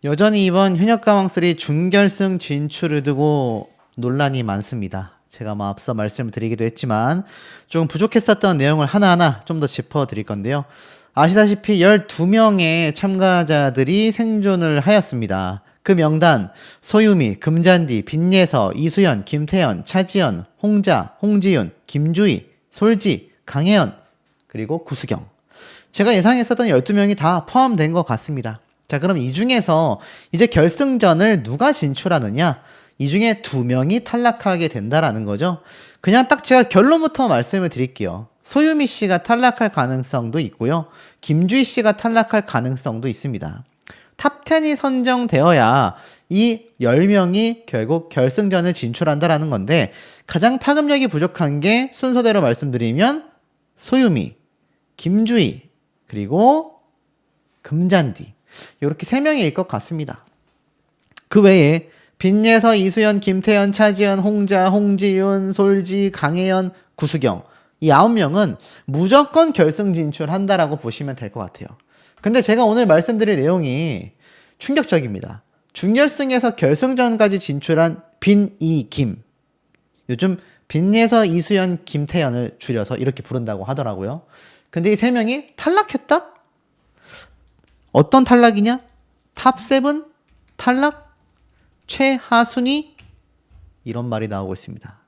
여전히 이번 현역가왕3 준결승 진출을 두고 논란이 많습니다. 제가 앞서 말씀을 드리기도 했지만 좀 부족했었던 내용을 하나하나 좀 더 짚어드릴 건데요. 아시다시피 12명의 참가자들이 생존을 하였습니다. 그 명단 소유미, 금잔디, 빈예서, 이수연, 김태연, 차지연, 홍자, 홍지윤, 김주희, 솔지, 강혜연 그리고 구수경. 제가 예상했었던 12명이 다 포함된 것 같습니다. 자, 그럼 이 중에서 이제 결승전을 누가 진출하느냐? 이 중에 2명이 탈락하게 된다라는 거죠. 그냥 딱 제가 결론부터 말씀을 드릴게요. 소유미 씨가 탈락할 가능성도 있고요. 김주희 씨가 탈락할 가능성도 있습니다. 탑10이 선정되어야 이 10명이 결국 결승전을 진출한다라는 건데 가장 파급력이 부족한 게 순서대로 말씀드리면 소유미, 김주희, 그리고 금잔디 이렇게 3명일 것 같습니다. 그 외에 빈예서, 이수연, 김태연, 차지연, 홍자, 홍지윤, 솔지, 강혜연, 구수경 이 9명은 무조건 결승 진출한다라고 보시면 될 것 같아요. 근데 제가 오늘 말씀드릴 내용이 충격적입니다. 준결승에서 결승전까지 진출한 빈이 김 요즘 빈예서, 이수연, 김태연을 줄여서 이렇게 부른다고 하더라고요. 근데 이 3명이 탈락했다? 어떤 탈락이냐? 탑7 탈락? 최하순위? 이런 말이 나오고 있습니다.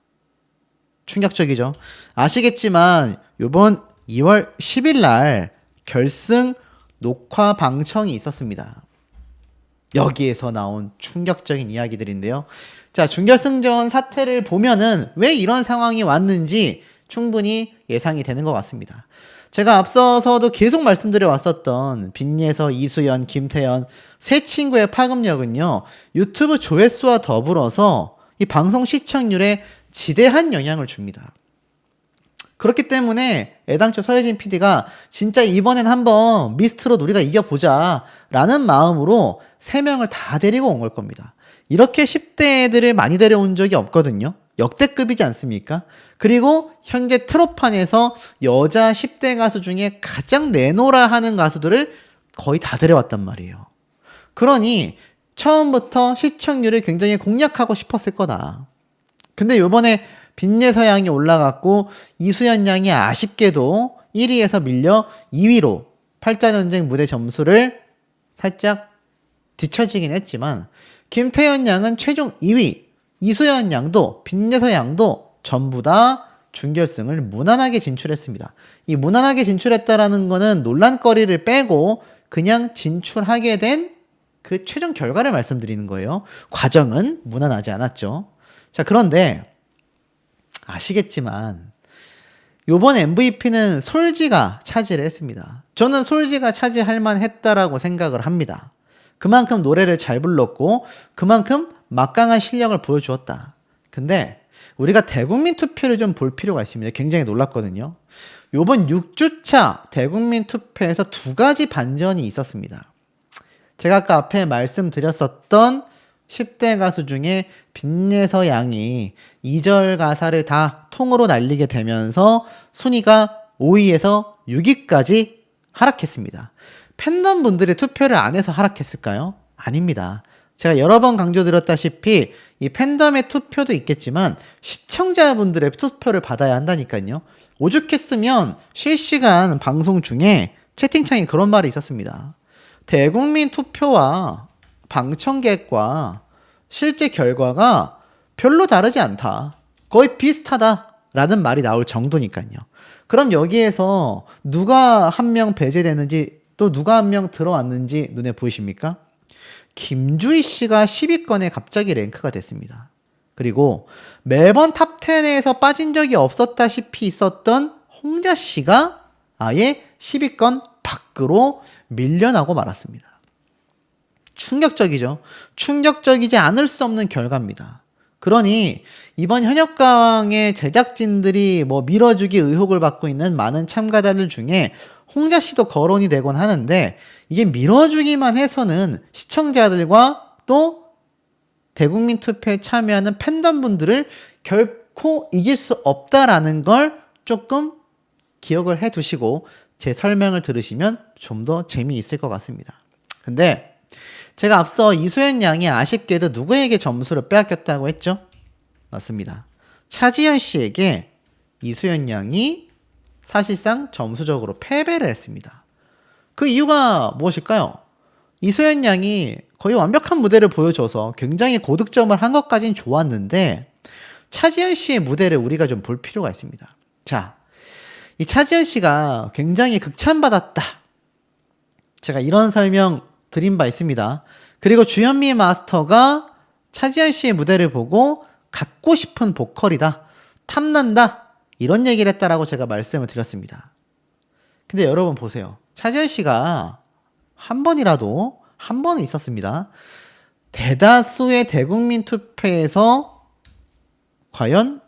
충격적이죠. 아시겠지만 이번 2월 10일 날 결승 녹화 방청이 있었습니다. 여기에서 나온 충격적인 이야기들인데요. 자, 준결승전 사태를 보면은 왜 이런 상황이 왔는지 충분히 예상이 되는 것 같습니다. 제가 앞서서도 계속 말씀드려 왔었던 빈예서, 이수연, 김태연 세 친구의 파급력은요. 유튜브 조회수와 더불어서 이 방송 시청률에 지대한 영향을 줍니다. 그렇기 때문에 애당초 서혜진 PD가 진짜 이번엔 한번 미스트롯 우리가 이겨보자 라는 마음으로 3명을 다 데리고 온 걸 겁니다. 이렇게 10대 애들을 많이 데려온 적이 없거든요. 역대급이지 않습니까? 그리고 현재 트롯판에서 여자 10대 가수 중에 가장 내노라 하는 가수들을 거의 다 데려왔단 말이에요. 그러니 처음부터 시청률을 굉장히 공략하고 싶었을 거다. 근데 요번에 빈예서 양이 올라갔고 이수연 양이 아쉽게도 1위에서 밀려 2위로 팔자전쟁 무대 점수를 살짝 뒤처지긴 했지만 김태연 양은 최종 2위, 이수연 양도 빈예서 양도 전부 다 준결승을 무난하게 진출했습니다. 이 무난하게 진출했다라는 거는 논란거리를 빼고 그냥 진출하게 된 그 최종 결과를 말씀드리는 거예요. 과정은 무난하지 않았죠. 자, 그런데 아시겠지만 요번 MVP는 솔지가 차지를 했습니다. 저는 솔지가 차지할 만했다라고 생각을 합니다. 그만큼 노래를 잘 불렀고 그만큼 막강한 실력을 보여주었다. 근데 우리가 대국민 투표를 좀 볼 필요가 있습니다. 굉장히 놀랐거든요. 요번 6주차 대국민 투표에서 2가지 반전이 있었습니다. 제가 아까 앞에 말씀드렸었던 10대 가수 중에 빈예서 양이 2절 가사를 다 통으로 날리게 되면서 순위가 5위에서 6위까지 하락했습니다. 팬덤 분들의 투표를 안 해서 하락했을까요? 아닙니다. 제가 여러 번 강조드렸다시피 이 팬덤의 투표도 있겠지만 시청자분들의 투표를 받아야 한다니까요. 오죽했으면 실시간 방송 중에 채팅창에 그런 말이 있었습니다. 대국민 투표와 방청객과 실제 결과가 별로 다르지 않다. 거의 비슷하다. 라는 말이 나올 정도니까요. 그럼 여기에서 누가 한 명 배제되는지 또 누가 한 명 들어왔는지 눈에 보이십니까? 김주희 씨가 10위권에 갑자기 랭크가 됐습니다. 그리고 매번 탑10에서 빠진 적이 없었다시피 있었던 홍자 씨가 아예 10위권 밖으로 밀려나고 말았습니다. 충격적이죠. 충격적이지 않을 수 없는 결과입니다. 그러니 이번 현역가왕의 제작진들이 밀어주기 의혹을 받고 있는 많은 참가자들 중에 홍자 씨도 거론이 되곤 하는데 이게 밀어주기만 해서는 시청자들과 또 대국민 투표에 참여하는 팬덤분들을 결코 이길 수 없다라는 걸 조금 기억을 해 두시고 제 설명을 들으시면 좀 더 재미있을 것 같습니다. 근데 제가 앞서 이수연 양이 아쉽게도 누구에게 점수를 빼앗겼다고 했죠? 맞습니다. 차지현 씨에게 이수연 양이 사실상 점수적으로 패배를 했습니다. 그 이유가 무엇일까요? 이수연 양이 거의 완벽한 무대를 보여줘서 굉장히 고득점을 한 것까지는 좋았는데 차지현 씨의 무대를 우리가 좀 볼 필요가 있습니다. 자, 이 차지현 씨가 굉장히 극찬받았다. 제가 이런 설명 드린 바 있습니다. 그리고 주현미 마스터가 차지현 씨의 무대를 보고 갖고 싶은 보컬이다. 탐난다. 이런 얘기를 했다라고 제가 말씀을 드렸습니다. 근데 여러분 보세요. 차지현 씨가 한 번은 있었습니다. 대다수의 대국민 투표에서 과연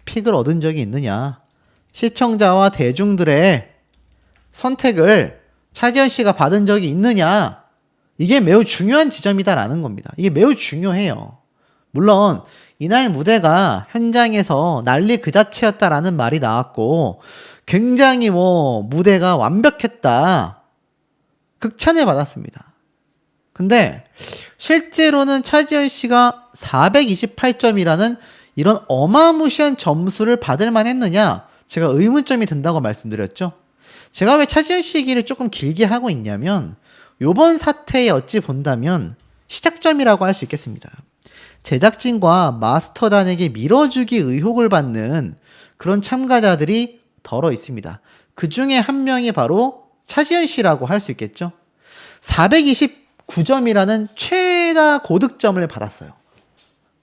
픽을 얻은 적이 있느냐. 시청자와 대중들의 선택을 차지현 씨가 받은 적이 있느냐. 이게 매우 중요한 지점이다라는 겁니다. 이게 매우 중요해요. 물론 이날 무대가 현장에서 난리 그 자체였다라는 말이 나왔고 굉장히 무대가 완벽했다. 극찬을 받았습니다. 근데 실제로는 차지현 씨가 428점이라는 이런 어마무시한 점수를 받을 만했느냐? 제가 의문점이 든다고 말씀드렸죠. 제가 왜 차지현 씨 얘기를 조금 길게 하고 있냐면 요번 사태에 어찌 본다면 시작점이라고 할 수 있겠습니다. 제작진과 마스터단에게 밀어주기 의혹을 받는 그런 참가자들이 덜어 있습니다. 그 중에 한 명이 바로 차지현 씨라고 할 수 있겠죠. 429점이라는 최다 고득점을 받았어요.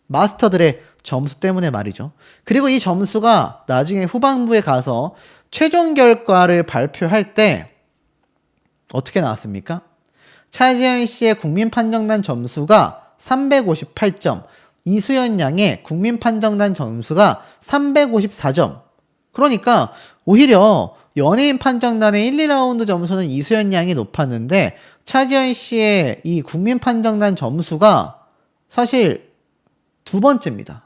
마스터들의 점수 때문에 말이죠. 그리고 이 점수가 나중에 후반부에 가서 최종 결과를 발표할 때 어떻게 나왔습니까? 차지현 씨의 국민판정단 점수가 358점, 이수연 양의 국민판정단 점수가 354점. 그러니까 오히려 연예인 판정단의 1, 2라운드 점수는 이수연 양이 높았는데 차지현 씨의 이 국민판정단 점수가 사실 두 번째입니다.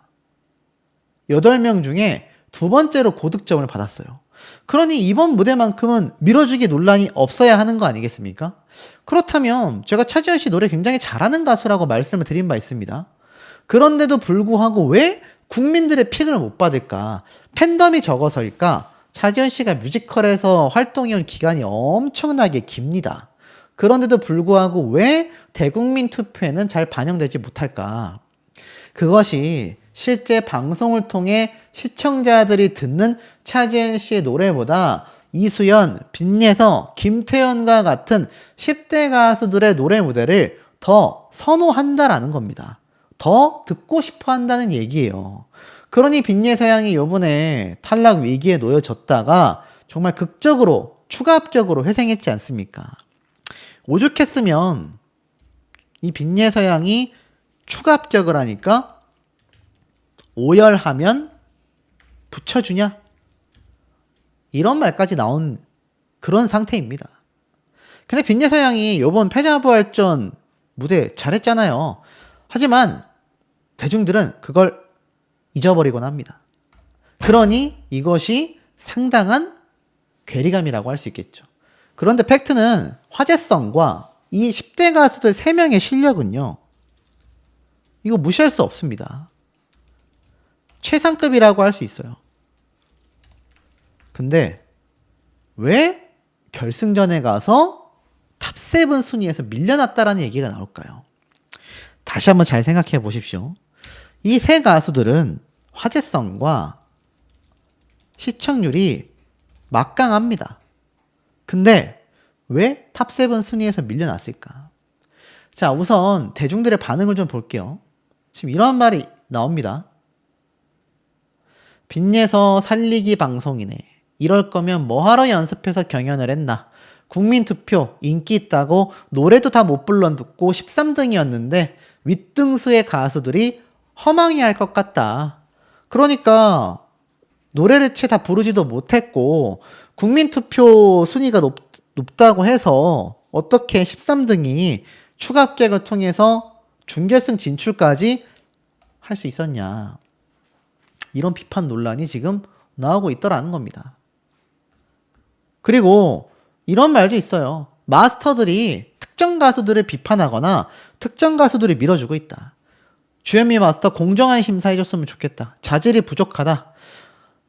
8명 중에 두 번째로 고득점을 받았어요. 그러니 이번 무대만큼은 밀어주기 논란이 없어야 하는 거 아니겠습니까? 그렇다면 제가 차지현 씨 노래 굉장히 잘하는 가수라고 말씀을 드린 바 있습니다. 그런데도 불구하고 왜 국민들의 픽을 못 받을까? 팬덤이 적어서일까? 차지현 씨가 뮤지컬에서 활동해온 기간이 엄청나게 깁니다. 그런데도 불구하고 왜 대국민 투표에는 잘 반영되지 못할까? 그것이 실제 방송을 통해 시청자들이 듣는 차지현 씨의 노래보다 이수연, 빈예서, 김태연과 같은 10대 가수들의 노래 무대를 더 선호한다라는 겁니다. 더 듣고 싶어 한다는 얘기예요. 그러니 빈예서 양이 요번에 탈락 위기에 놓여졌다가 정말 극적으로 추가 합격으로 회생했지 않습니까? 오죽했으면 이 빈예서 양이 추가 합격을 하니까 오열하면 붙여주냐? 이런 말까지 나온 그런 상태입니다. 근데 빈예서 양이 요번 패자부활전 무대 잘했잖아요. 하지만 대중들은 그걸 잊어버리곤 합니다. 그러니 이것이 상당한 괴리감이라고 할 수 있겠죠. 그런데 팩트는 화제성과 이 10대 가수들 3명의 실력은요. 이거 무시할 수 없습니다. 최상급이라고 할 수 있어요. 근데 왜 결승전에 가서 탑7 순위에서 밀려났다라는 얘기가 나올까요? 다시 한번 잘 생각해 보십시오. 이 세 가수들은 화제성과 시청률이 막강합니다. 근데 왜 탑7 순위에서 밀려났을까? 자, 우선 대중들의 반응을 좀 볼게요. 지금 이런 말이 나옵니다. 빈예서 살리기 방송이네. 이럴 거면 뭐하러 연습해서 경연을 했나. 국민투표 인기 있다고 노래도 다 못 불러듣고 13등이었는데 윗등수의 가수들이 허망해할 것 같다. 그러니까 노래를 채 다 부르지도 못했고 국민투표 순위가 높다고 해서 어떻게 13등이 추가 합격을 통해서 준결승 진출까지 할 수 있었냐. 이런 비판 논란이 지금 나오고 있더라는 겁니다. 그리고 이런 말도 있어요. 마스터들이 특정 가수들을 비판하거나 특정 가수들이 밀어주고 있다. 주현미 마스터 공정한 심사해줬으면 좋겠다. 자질이 부족하다.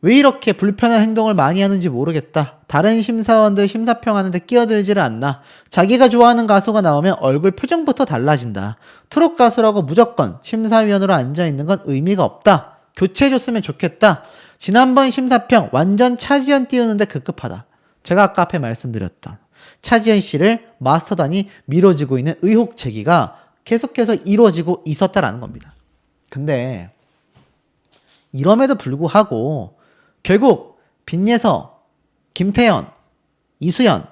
왜 이렇게 불편한 행동을 많이 하는지 모르겠다. 다른 심사원들 심사평하는데 끼어들지를 않나. 자기가 좋아하는 가수가 나오면 얼굴 표정부터 달라진다. 트롯 가수라고 무조건 심사위원으로 앉아있는 건 의미가 없다. 교체해줬으면 좋겠다. 지난번 심사평 완전 차지연 띄우는데 급급하다. 제가 아까 앞에 말씀드렸던 차지연 씨를 마스터단이 밀어지고 있는 의혹 제기가 계속해서 이루어지고 있었다라는 겁니다. 근데 이럼에도 불구하고 결국 빈예서, 김태연, 이수연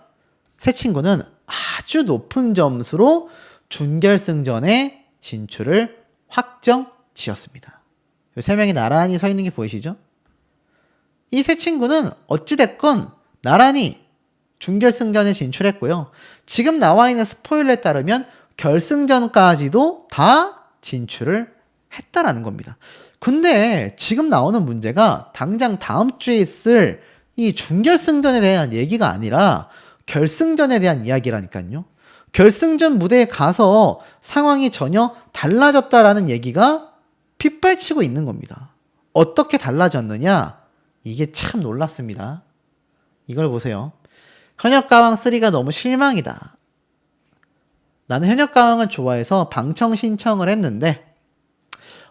세 친구는 아주 높은 점수로 준결승전에 진출을 확정 지었습니다. 세 명이 나란히 서 있는 게 보이시죠? 이 세 친구는 어찌됐건 나란히 준결승전에 진출했고요. 지금 나와 있는 스포일러에 따르면 결승전까지도 다 진출을 했다라는 겁니다. 근데 지금 나오는 문제가 당장 다음 주에 있을 이 준결승전에 대한 얘기가 아니라 결승전에 대한 이야기라니까요. 결승전 무대에 가서 상황이 전혀 달라졌다라는 얘기가 빗발치고 있는 겁니다. 어떻게 달라졌느냐? 이게 참 놀랍습니다. 이걸 보세요. 현역가왕3가 너무 실망이다. 나는 현역가왕을 좋아해서 방청 신청을 했는데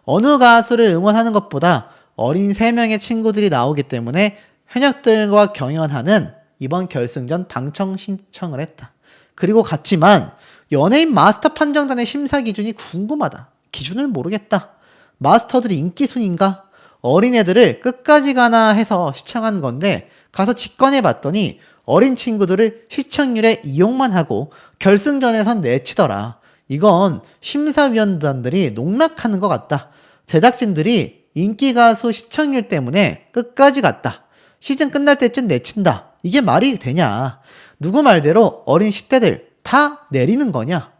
어느 가수를 응원하는 것보다 어린 3명의 친구들이 나오기 때문에 현역들과 경연하는 이번 결승전 방청 신청을 했다. 그리고 갔지만 연예인 마스터 판정단의 심사 기준이 궁금하다. 기준을 모르겠다. 마스터들이 인기순인가? 어린애들을 끝까지 가나 해서 시청한 건데 가서 직관해 봤더니 어린 친구들을 시청률에 이용만 하고 결승전에선 내치더라. 이건 심사위원단들이 농락하는 것 같다. 제작진들이 인기가수 시청률 때문에 끝까지 갔다. 시즌 끝날 때쯤 내친다. 이게 말이 되냐. 누구 말대로 어린 10대들 다 내리는 거냐.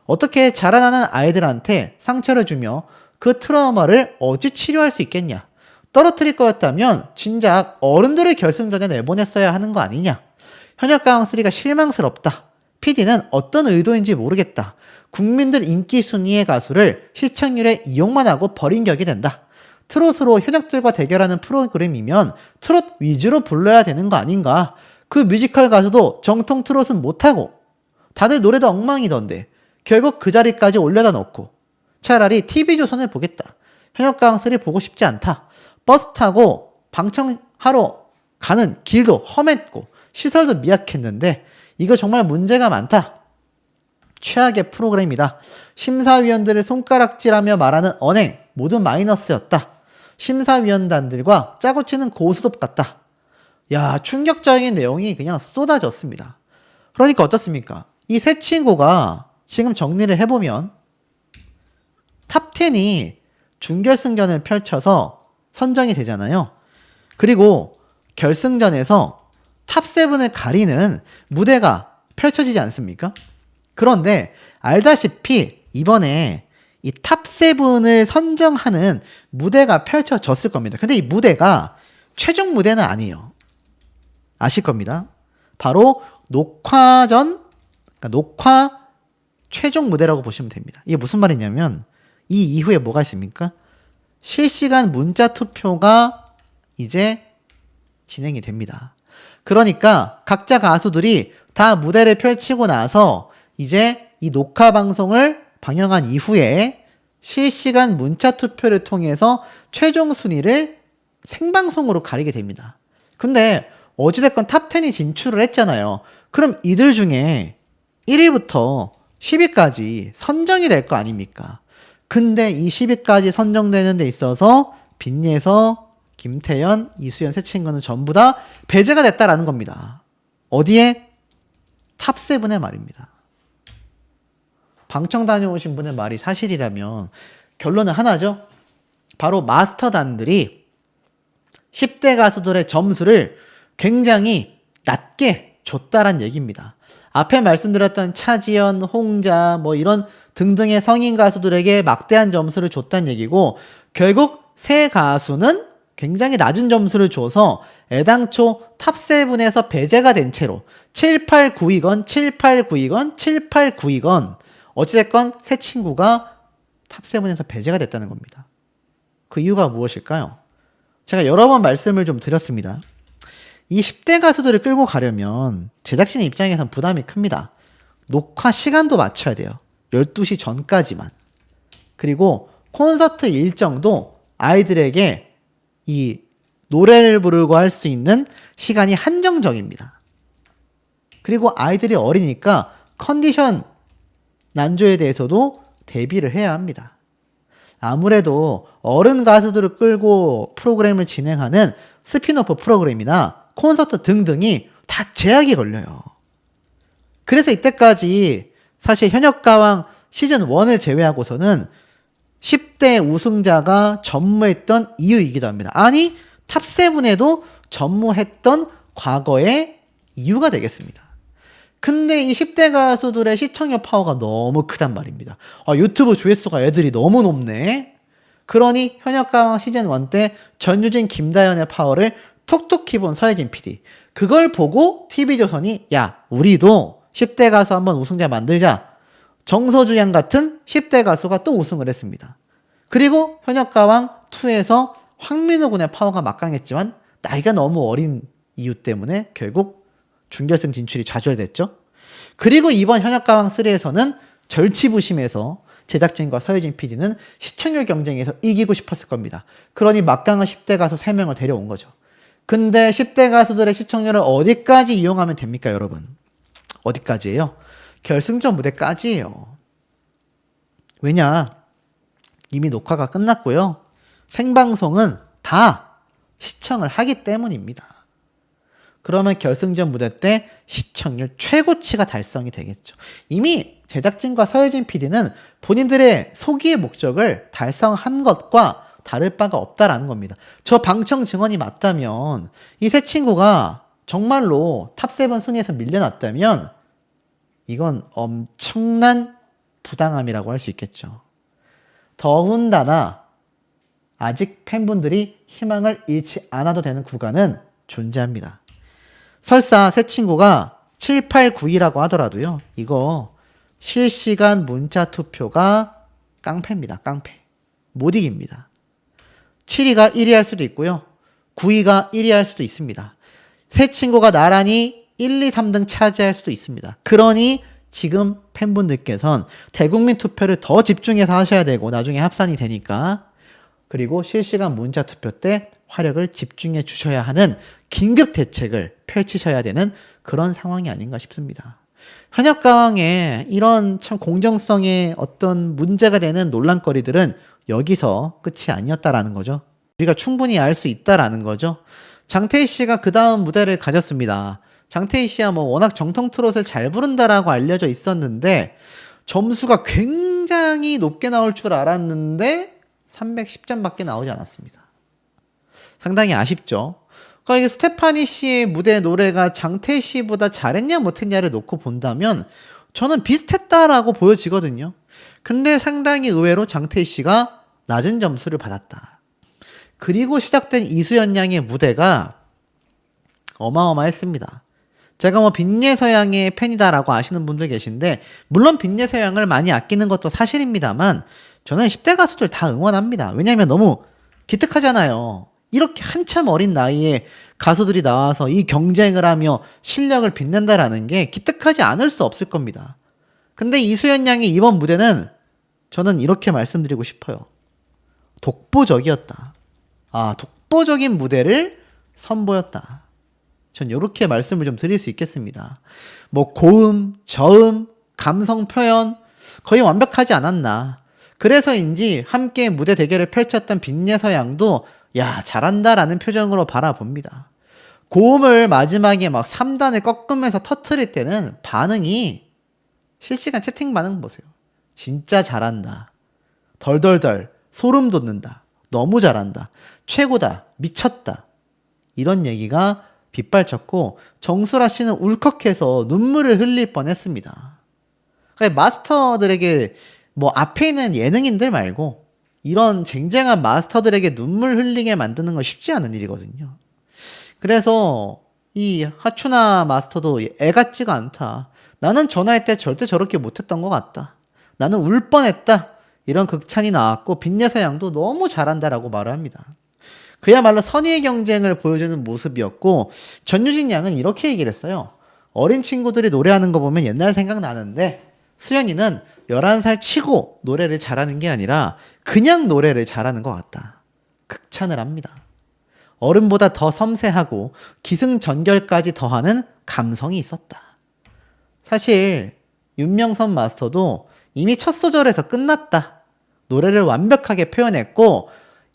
어떻게 자라나는 아이들한테 상처를 주며 그 트라우마를 어찌 치료할 수 있겠냐. 떨어뜨릴 거였다면 진작 어른들을 결승전에 내보냈어야 하는 거 아니냐. 현역가왕3가 실망스럽다. PD는 어떤 의도인지 모르겠다. 국민들 인기 순위의 가수를 시청률에 이용만 하고 버린 격이 된다. 트롯으로 현역들과 대결하는 프로그램이면 트롯 위주로 불러야 되는 거 아닌가. 그 뮤지컬 가수도 정통 트롯은 못하고 다들 노래도 엉망이던데 결국 그 자리까지 올려다 놓고 차라리 TV조선을 보겠다. 현역가왕3 보고 싶지 않다. 버스 타고 방청하러 가는 길도 험했고 시설도 미약했는데 이거 정말 문제가 많다. 최악의 프로그램이다. 심사위원들을 손가락질하며 말하는 언행 모두 마이너스였다. 심사위원단들과 짜고 치는 고스톱 같다. 야, 충격적인 내용이 그냥 쏟아졌습니다. 그러니까 어떻습니까? 이 세 친구가 지금 정리를 해보면 탑10이 준결승전을 펼쳐서 선정이 되잖아요. 그리고 결승전에서 탑7을 가리는 무대가 펼쳐지지 않습니까? 그런데 알다시피 이번에 이 탑7을 선정하는 무대가 펼쳐졌을 겁니다. 근데 이 무대가 최종 무대는 아니에요. 아실 겁니다. 바로 녹화 전, 그러니까 녹화 최종 무대라고 보시면 됩니다. 이게 무슨 말이냐면 이 이후에 뭐가 있습니까? 실시간 문자 투표가 이제 진행이 됩니다. 그러니까 각자 가수들이 다 무대를 펼치고 나서 이제 이 녹화 방송을 방영한 이후에 실시간 문자 투표를 통해서 최종 순위를 생방송으로 가리게 됩니다. 근데 어찌됐건 탑10이 진출을 했잖아요. 그럼 이들 중에 1위부터 10위까지 선정이 될 거 아닙니까? 근데 이 10위까지 선정되는 데 있어서 빈예서, 김태연, 이수연 세 친구는 전부 다 배제가 됐다라는 겁니다. 어디에? 탑7의 말입니다. 방청 다녀오신 분의 말이 사실이라면 결론은 하나죠. 바로 마스터단들이 10대 가수들의 점수를 굉장히 낮게 줬다란 얘기입니다. 앞에 말씀드렸던 차지연, 홍자 뭐 이런 등등의 성인 가수들에게 막대한 점수를 줬다는 얘기고 결국 세 가수는 굉장히 낮은 점수를 줘서 애당초 탑7에서 배제가 된 채로 7892건 7892건 7892건 어찌됐건 새 친구가 탑7에서 배제가 됐다는 겁니다. 그 이유가 무엇일까요? 제가 여러 번 말씀을 좀 드렸습니다. 이 10대 가수들을 끌고 가려면 제작진 입장에선 부담이 큽니다. 녹화 시간도 맞춰야 돼요. 12시 전까지만. 그리고 콘서트 일정도 아이들에게 이 노래를 부르고 할 수 있는 시간이 한정적입니다. 그리고 아이들이 어리니까 컨디션 난조에 대해서도 대비를 해야 합니다. 아무래도 어른 가수들을 끌고 프로그램을 진행하는 스피노프 프로그램이나 콘서트 등등이 다 제약이 걸려요. 그래서 이때까지 사실 현역가왕 시즌1을 제외하고서는 10대 우승자가 전무했던 이유이기도 합니다. 아니, 탑7에도 전무했던 과거의 이유가 되겠습니다. 근데 이 10대 가수들의 시청률 파워가 너무 크단 말입니다. 유튜브 조회수가 애들이 너무 높네. 그러니 현역가왕 시즌1 때 전유진, 김다현의 파워를 톡톡히 본 서혜진 PD. 그걸 보고 TV조선이 야, 우리도 10대 가수 한번 우승자 만들자. 정서주 양 같은 10대 가수가 또 우승을 했습니다. 그리고 현역가왕 2에서 황민호 군의 파워가 막강했지만 나이가 너무 어린 이유 때문에 결국 준결승 진출이 좌절됐죠. 그리고 이번 현역가왕 3에서는 절치부심에서 제작진과 서혜진 PD는 시청률 경쟁에서 이기고 싶었을 겁니다. 그러니 막강한 10대 가수 3명을 데려온 거죠. 근데 10대 가수들의 시청률을 어디까지 이용하면 됩니까, 여러분? 어디까지예요? 결승전 무대까지예요. 왜냐? 이미 녹화가 끝났고요. 생방송은 다 시청을 하기 때문입니다. 그러면 결승전 무대 때 시청률 최고치가 달성이 되겠죠. 이미 제작진과 서혜진 PD는 본인들의 소기의 목적을 달성한 것과 다를 바가 없다라는 겁니다. 저 방청 증언이 맞다면 이 세 친구가 정말로 탑7 순위에서 밀려났다면 이건 엄청난 부당함이라고 할 수 있겠죠. 더군다나 아직 팬분들이 희망을 잃지 않아도 되는 구간은 존재합니다. 설사 새 친구가 7892라고 하더라도요. 이거 실시간 문자 투표가 깡패입니다. 깡패. 못 이깁니다. 7위가 1위 할 수도 있고요. 9위가 1위 할 수도 있습니다. 새 친구가 나란히 1, 2, 3등 차지할 수도 있습니다. 그러니 지금 팬분들께서는 대국민 투표를 더 집중해서 하셔야 되고 나중에 합산이 되니까 그리고 실시간 문자 투표 때 화력을 집중해 주셔야 하는 긴급 대책을 펼치셔야 되는 그런 상황이 아닌가 싶습니다. 현역가왕의 이런 참 공정성에 어떤 문제가 되는 논란거리들은 여기서 끝이 아니었다라는 거죠. 우리가 충분히 알 수 있다라는 거죠. 장태희 씨가 그 다음 무대를 가졌습니다. 장태희 씨야 뭐 워낙 정통 트롯을 잘 부른다라고 알려져 있었는데 점수가 굉장히 높게 나올 줄 알았는데 310점밖에 나오지 않았습니다. 상당히 아쉽죠. 그러니까 이게 스테파니 씨의 무대 노래가 장태희 씨보다 잘했냐 못했냐를 놓고 본다면 저는 비슷했다라고 보여지거든요. 근데 상당히 의외로 장태희 씨가 낮은 점수를 받았다. 그리고 시작된 이수연 양의 무대가 어마어마했습니다. 제가 뭐 빈예서양의 팬이다라고 아시는 분들 계신데 물론 빈예서양을 많이 아끼는 것도 사실입니다만 저는 10대 가수들 다 응원합니다. 왜냐하면 너무 기특하잖아요. 이렇게 한참 어린 나이에 가수들이 나와서 이 경쟁을 하며 실력을 빛낸다라는 게 기특하지 않을 수 없을 겁니다. 근데 이수연 양의 이번 무대는 저는 이렇게 말씀드리고 싶어요. 독보적이었다. 독보적인 무대를 선보였다. 전 이렇게 말씀을 좀 드릴 수 있겠습니다. 뭐 고음, 저음, 감성 표현 거의 완벽하지 않았나. 그래서인지 함께 무대 대결을 펼쳤던 빈예서 양도 야 잘한다라는 표정으로 바라봅니다. 고음을 마지막에 막 3단을 꺾으면서 터트릴 때는 반응이 실시간 채팅 반응 보세요. 진짜 잘한다. 덜덜덜 소름 돋는다. 너무 잘한다. 최고다. 미쳤다. 이런 얘기가 빗발쳤고 정수라 씨는 울컥해서 눈물을 흘릴 뻔했습니다. 그러니까 마스터들에게 뭐 앞에 있는 예능인들 말고 이런 쟁쟁한 마스터들에게 눈물 흘리게 만드는 건 쉽지 않은 일이거든요. 그래서 이 하추나 마스터도 애 같지가 않다. 나는 전화할 때 절대 저렇게 못했던 것 같다. 나는 울 뻔했다. 이런 극찬이 나왔고 빈예서 양도 너무 잘한다라고 말을 합니다. 그야말로 선의의 경쟁을 보여주는 모습이었고 전유진 양은 이렇게 얘기를 했어요. 어린 친구들이 노래하는 거 보면 옛날 생각나는데 수연이는 11살 치고 노래를 잘하는 게 아니라 그냥 노래를 잘하는 것 같다. 극찬을 합니다. 어른보다 더 섬세하고 기승전결까지 더하는 감성이 있었다. 사실 윤명선 마스터도 이미 첫 소절에서 끝났다. 노래를 완벽하게 표현했고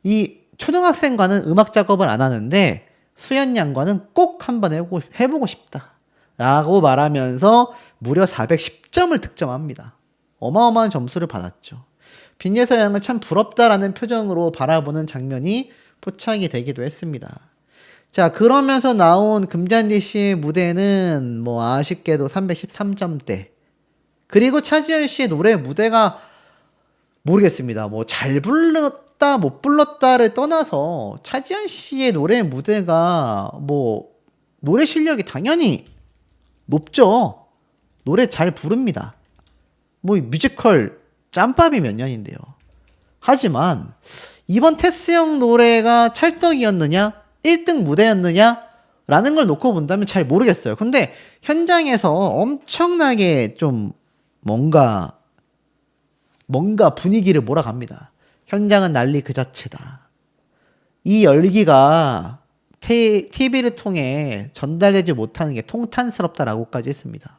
이 초등학생과는 음악 작업을 안 하는데 수연 양과는 꼭 한번 해보고 싶다. 라고 말하면서 무려 410점을 득점합니다. 어마어마한 점수를 받았죠. 빈예서 양은 참 부럽다라는 표정으로 바라보는 장면이 포착이 되기도 했습니다. 자, 그러면서 나온 금잔디 씨의 무대는 뭐 아쉽게도 313점대. 그리고 차지현 씨의 노래 무대가 모르겠습니다. 뭐 잘 불렀다 못 불렀다를 떠나서 차지현 씨의 노래 무대가 뭐 노래 실력이 당연히 높죠. 노래 잘 부릅니다. 뭐 뮤지컬 짬밥이 몇 년인데요. 하지만 이번 테스 형 노래가 찰떡이었느냐 1등 무대였느냐 라는 걸 놓고 본다면 잘 모르겠어요. 근데 현장에서 엄청나게 좀 뭔가 분위기를 몰아갑니다. 현장은 난리 그 자체다. 이 열기가 TV를 통해 전달되지 못하는 게 통탄스럽다라고까지 했습니다.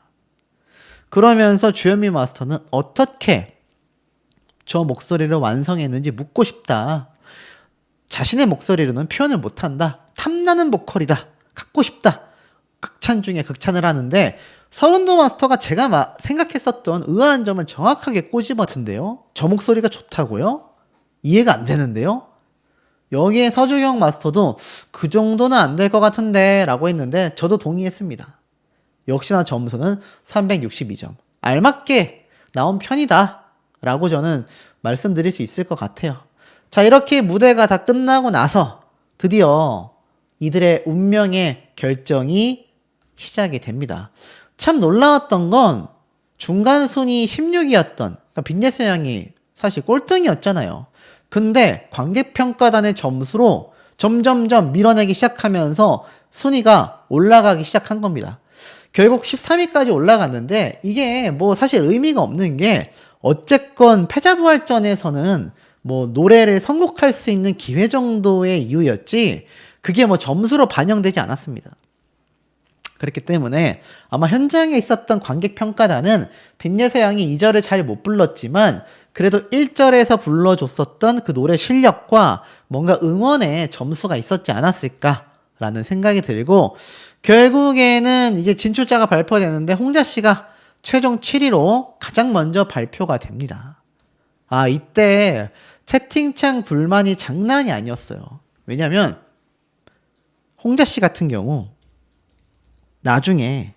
그러면서 주현미 마스터는 어떻게 저 목소리를 완성했는지 묻고 싶다. 자신의 목소리로는 표현을 못한다. 탐나는 보컬이다. 갖고 싶다. 극찬 중에 극찬을 하는데 서른도 마스터가 제가 생각했었던 의아한 점을 정확하게 꼬집었는데요. 저 목소리가 좋다고요? 이해가 안 되는데요. 여기에 서주경 마스터도 그 정도는 안 될 것 같은데 라고 했는데 저도 동의했습니다. 역시나 점수는 362점. 알맞게 나온 편이다 라고 저는 말씀드릴 수 있을 것 같아요. 자, 이렇게 무대가 다 끝나고 나서 드디어 이들의 운명의 결정이 시작이 됩니다. 참 놀라웠던 건 중간 순위 16위였던 그러니까 빈예서 양이 사실 꼴등이었잖아요. 근데 관객평가단의 점수로 점점점 밀어내기 시작하면서 순위가 올라가기 시작한 겁니다. 결국 13위까지 올라갔는데 이게 뭐 사실 의미가 없는 게 어쨌건 패자부활전에서는 뭐 노래를 선곡할 수 있는 기회 정도의 이유였지 그게 뭐 점수로 반영되지 않았습니다. 그렇기 때문에 아마 현장에 있었던 관객평가단은 빈예서 양이 2절을 잘 못 불렀지만 그래도 1절에서 불러줬었던 그 노래 실력과 뭔가 응원의 점수가 있었지 않았을까라는 생각이 들고 결국에는 이제 진출자가 발표되는데 홍자 씨가 최종 7위로 가장 먼저 발표가 됩니다. 아, 이때 채팅창 불만이 장난이 아니었어요. 왜냐면 홍자 씨 같은 경우 나중에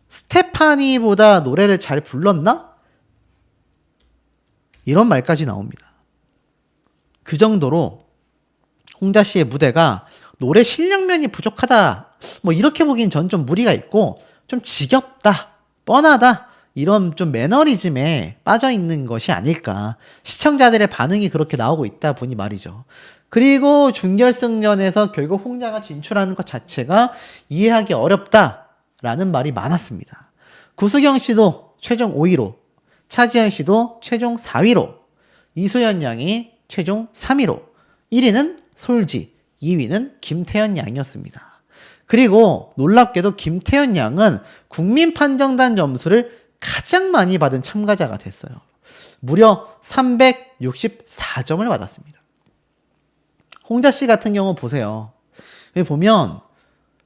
스테파니보다 노래를 잘 불렀나? 이런 말까지 나옵니다. 그 정도로 홍자 씨의 무대가 노래 실력면이 부족하다. 뭐 이렇게 보기엔 전 좀 무리가 있고 좀 지겹다. 뻔하다. 이런 좀 매너리즘에 빠져 있는 것이 아닐까. 시청자들의 반응이 그렇게 나오고 있다 보니 말이죠. 그리고 준결승전에서 결국 홍자가 진출하는 것 자체가 이해하기 어렵다라는 말이 많았습니다. 구수경 씨도 최종 5위로, 차지현 씨도 최종 4위로, 이소연 양이 최종 3위로, 1위는 솔지, 2위는 김태현 양이었습니다. 그리고 놀랍게도 김태현 양은 국민판정단 점수를 가장 많이 받은 참가자가 됐어요. 무려 364점을 받았습니다. 홍자 씨 같은 경우 보세요. 여기 보면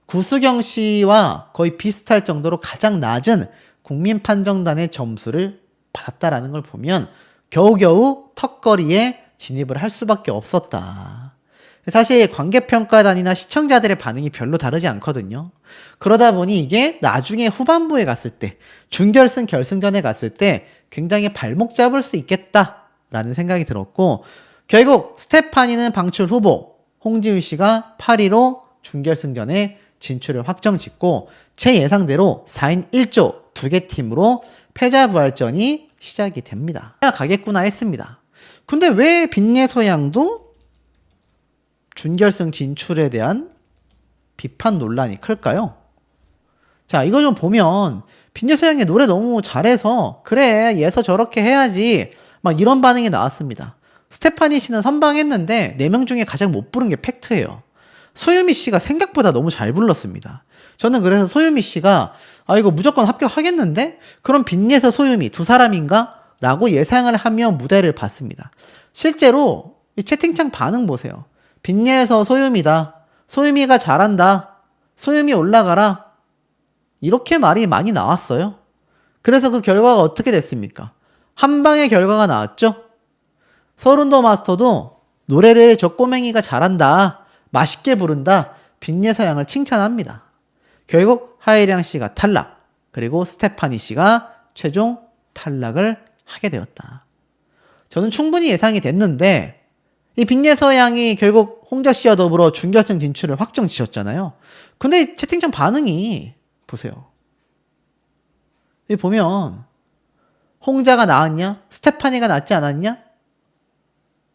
구수경 씨와 거의 비슷할 정도로 가장 낮은 국민판정단의 점수를 받았다라는 걸 보면 겨우겨우 턱걸이에 진입을 할 수밖에 없었다. 사실 관객평가단이나 시청자들의 반응이 별로 다르지 않거든요. 그러다 보니 이게 나중에 후반부에 갔을 때 준결승 결승전에 갔을 때 굉장히 발목 잡을 수 있겠다라는 생각이 들었고 결국 스테파니는 방출 후보, 홍지훈 씨가 8위로 준결승전에 진출을 확정짓고 제 예상대로 4인 1조 두 개 팀으로 패자부활전이 시작이 됩니다. 가겠구나 했습니다. 근데 왜 빈예서양도 준결승 진출에 대한 비판 논란이 클까요? 자, 이거 좀 보면 빈예서양의 노래 너무 잘해서 그래 예서 저렇게 해야지 막 이런 반응이 나왔습니다. 스테파니 씨는 선방했는데 4명 중에 가장 못 부른 게 팩트예요. 소유미 씨가 생각보다 너무 잘 불렀습니다. 저는 그래서 소유미 씨가 이거 무조건 합격하겠는데? 그럼 빈예서 소유미 두 사람인가? 라고 예상을 하며 무대를 봤습니다. 실제로 이 채팅창 반응 보세요. 빈예서 소유미다. 소유미가 잘한다. 소유미 올라가라. 이렇게 말이 많이 나왔어요. 그래서 그 결과가 어떻게 됐습니까? 한 방의 결과가 나왔죠? 서른도 마스터도 노래를 저 꼬맹이가 잘한다. 맛있게 부른다. 빈예서양을 칭찬합니다. 결국 하이량 씨가 탈락, 그리고 스테파니 씨가 최종 탈락을 하게 되었다. 저는 충분히 예상이 됐는데 이 빈예서양이 결국 홍자 씨와 더불어 준결승 진출을 확정 지었잖아요. 근데 채팅창 반응이 보세요. 여기 보면 홍자가 나았냐? 스테파니가 낫지 않았냐?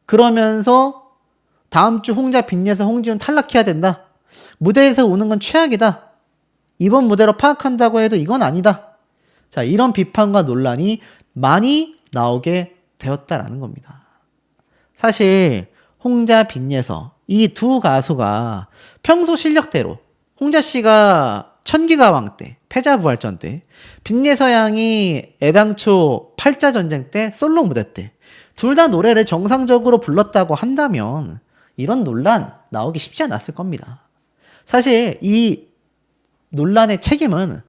그러면서 다음 주 홍자 빈예서 홍지훈 탈락해야 된다. 무대에서 우는 건 최악이다. 이번 무대로 파악한다고 해도 이건 아니다. 자, 이런 비판과 논란이 많이 나오게 되었다라는 겁니다. 사실 홍자 빈예서 이 두 가수가 평소 실력대로 홍자 씨가 천기가왕 때 패자부활전 때 빈예서 양이 애당초 팔자전쟁 때 솔로 무대 때 둘 다 노래를 정상적으로 불렀다고 한다면 이런 논란 나오기 쉽지 않았을 겁니다. 사실 이 논란의 책임은